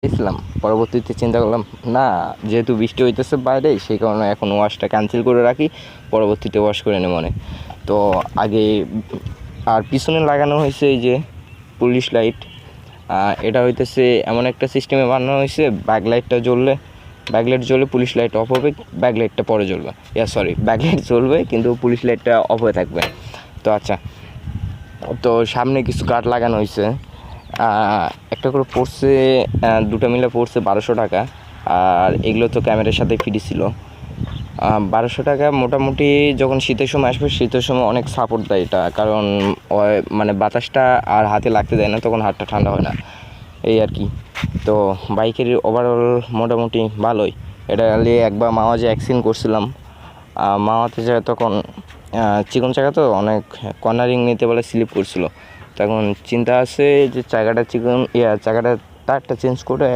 ইসলাম পরবর্তীতে চিন্তা করলাম না, যেহেতু বৃষ্টি হইতেছে বাইরে, সেই কারণে এখন ওয়াশটা ক্যান্সেল করে রাখি, পরবর্তীতে ওয়াশ করে নেব মনে। তো আগে আর পিছনে লাগানো হয়েছে এই যে পুলিশ লাইট। এটা হইতেছে এমন একটা সিস্টেমে বানানো হয়েছে, ব্যাকলাইটটা জ্বললে ব্যাকলাইট জ্বলে পুলিশ লাইট অফ হবে, ব্যাকলাইটটা পরে জ্বলবে, ব্যাকলাইট জ্বলবে কিন্তু পুলিশ লাইটটা অফ হয়ে থাকবে। তো আচ্ছা, তো সামনে কিছু কাঠ লাগানো হয়েছে, একটা করে পড়ছে, দুটো মিলে পড়ছে 1200 টাকা। আর এগুলো তো ক্যামেরার সাথে ফ্রি ছিল। 1200 টাকা মোটামুটি। যখন শীতের সময় আসবে, শীতের সময় অনেক সাপোর্ট দেয় এটা, কারণ মানে বাতাসটা আর হাতে লাগতে দেয় না, তখন হাতটা ঠান্ডা হয় না, এই আর কি। তো বাইকের ওভারঅল মোটামুটি ভালোই। এটা নিয়ে একবার মাওয়াজে অ্যাক্সিডেন্ট করছিলাম। মাওয়াতে যায় তখন চিকন চাকা তো অনেক কর্নারিং নিতে বলে স্লিপ করছিল। তখন চিন্তা আছে যে চাকাটা তারটা চেঞ্জ করে